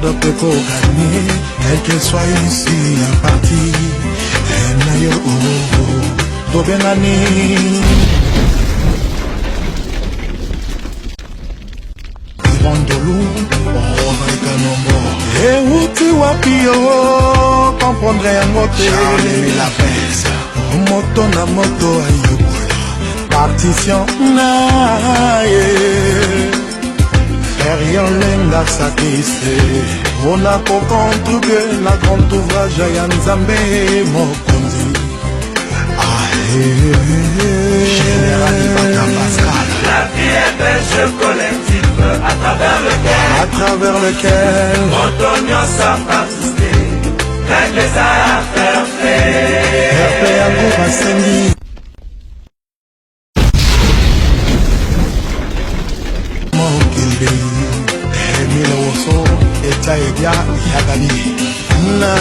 perdre peut pour gagner, quel qu'elle soit ici à partir. Nayo to benani. Ibondolu, et où tu wapio, comprendrais un moto. Charles la pèse, moto na moto ayobola, partition nae. Rien lenga sakise, on a pour contribuer la grande ouvrage ya Nzambe mokonzi. Général Ibaka Pascal. La vie est un jeu collectif à travers lequel Antonio s'en participer. Règle ça à faire faire. RP Yango Basengi. Emile Woso eta edia yagali na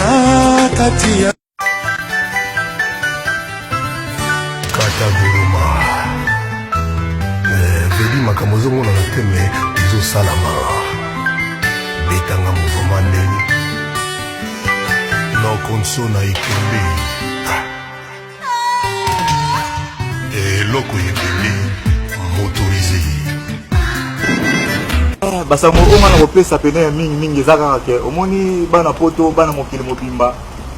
katia kata guruma veli makambo ozomona na teme ezosalama betanga mouvement ndeni nokonso na ekembe eloko ebele motorisé basango onga na kopesa pene mingi eza kaka ke omoni bana poto bana mokili mobimba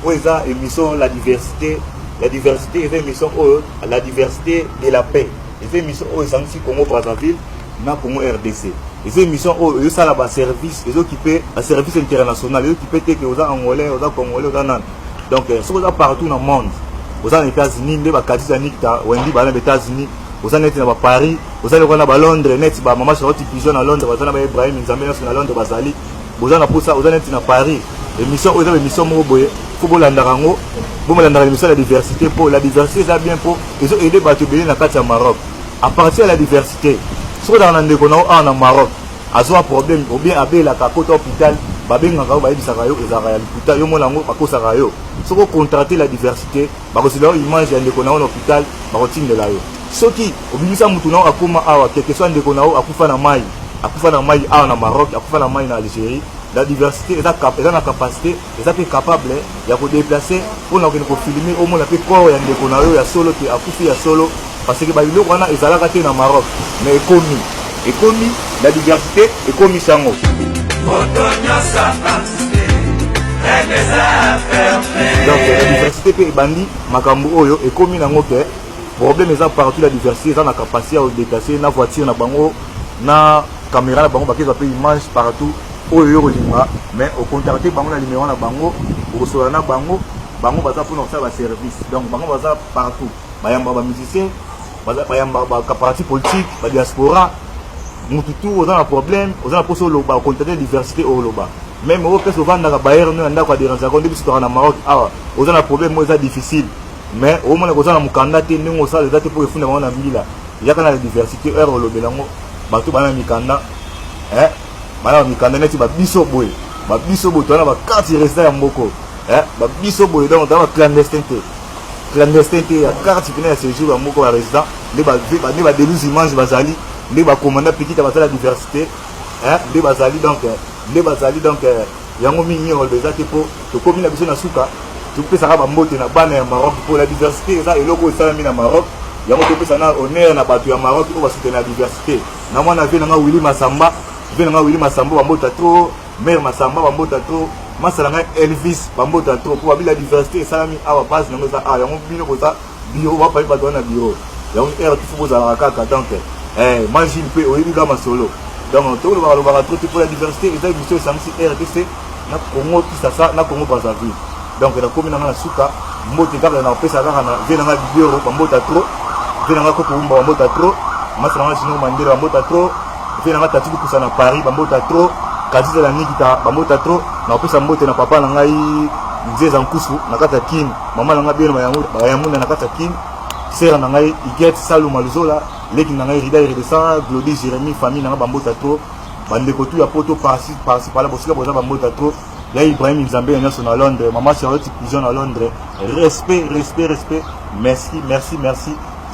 oyo eza émission la diversité eza émission oyo la diversité de la paix eza émission oyo esangisi Congo Brazzaville na Congo RDC eza émission oyo ezosala baservice ezokipe baservice international ezokipe te ke oza angolais oza congolais oza nani donc soki oza partout na monde oza na États-Unis nde bakatisa nikta wendi bana na États-Unis oza neti na Paris oza lekona ba Londres neti ba mama Charlotte Pigeon na Londres baza na ba Ibrahim Nzambe na Londres bazali oza na posa oza neti na Paris émission oyo eza émission moko boye faut bolanda rango bomolanda l'émission la diversité pour la diversité eza bien pour ezo aider bato ebele na kati ya Maroc à partir de la diversité soki ozala na ndeko na oyo na Maroc azwa problème ou bien abelaka kota hôpital babengaka yo bayebisaka yo ezalaka ya liputa yo mona yango bakosaka yo soki ocontrate la diversité bakosila yo image ya ndeko na yo na hôpital bakotindela yo soki obimisa mutu na akoma awa quelque soit ndeko na yo akufa na mai awa na Maroc akufa na mai na Algérie la diversité eza na capacité eza pe capable ya kodéplacer mpona okende kofilme omona pe corps ya ndeko na yo ya solo te akufi ya solo parce que babiloko wana ezalaka te na Maroc mais ekomi la diversité ekomi sango donc la diversité pe ebandi makambo oyo ekomi nango ke problème eza partout la diversité eza na capacité ya kodéplacer na voiture na bango na caméra na bango bakezwa pe image partout oyo yo kolinga mais ocontacte bango na numéro na bango okosola na bango baza mpona kosala baservice donc bango baza partout bayamba bamusicien bayamba baparti politique badiaspora mutu tu oza na problème oza na mposa oloba ocontacte diversité oyo oloba même oyo pese ovandaka bayere no ya ndako aderangeaka nde biso toka na Maroc awa oza na problème oyo eza difficile mais omona koza na mokanda te ndenge osala eza te mpo efunda bango na mbila eyaka na la diversité heure olobela yango bato bana mikanda bana mikanda neti babiso boye toana bakarte resta ya mboko babiso boye donc tana clandestin te ya carte pene ya séjour ya mboko ya résident nde badeluse image bazali nde bacommanda pikita basala diversité nde bazali donc yango mingi oloba eza te mpo tokomi na biso na suka topesaka bambote na bana ya Maroc mpo la diversité eza eloko oyo esalami na Maroc yango topesa na honneur na bato ya Maroc oyo basutena la diversité na mwana vie nanga Willy Masamba bambota trop mère Masamba bambota trop masala ngai Elvis bambota trop mpo babila diversité esalami awa base nango eza awa yango bino koza biro bapali bato wana biro yango ere tufu bozalaka kaka donc mangine mpe oyebi kaka masolo donc tokolobaka trop te mpo la diversité eza émission esangisi RDC na Congo Kinshasa na Congo Brazzaville donc nakomi nanga na suka mbote kaka nakopesa kaka na vie nanga bibiro bambota trop vie nanga kokobumba bambota trop masala nanga Jino Mandela bambota trop vie nanga Tati Lukusa na Paris bambota trop Kadiza la Nikita bambota trop nakopesa mbote na papa na ngai Nzeza Nkusu na kata Kin mama na ngai Beno Bayamunda na kata Kin sera na ngai Iget Saluma Luzola leki na ngai Rida Iredesa Glody Jérémy famille na ngai bambota trop bandeko tu ya poto parci pala bosika boza bambota trop ya Ibrahim Nzambe ya nyonso na Londres mama Charlotte Pigeon na Londres respect merci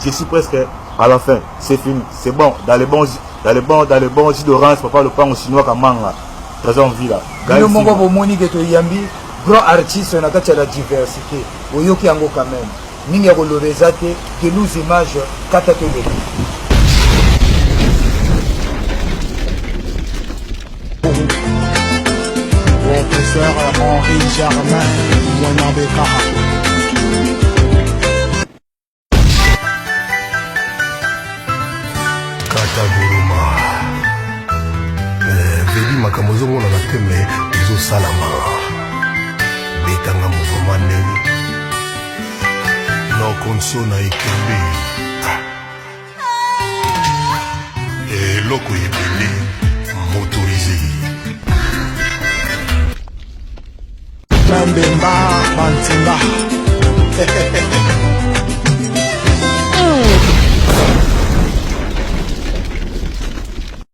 je suis presque à la fin c'est fini c'est bon dans les bons jus d'orange papa le pain au chinois kamanga Trésor en vie là. Bino moko bomoni ke to yambi grand artiste na kati ya la diversité. Oyoki yango quand même. Mingi ya kolobeza te que nous images kata to le. Professeur Henri Germain Mwanabekara. Kata Guruma veli makambo ezomona na teme ezosalama betanga mouvement ndenge nokonso na ekembe eloko ebele motorisé Bambemba Bantimba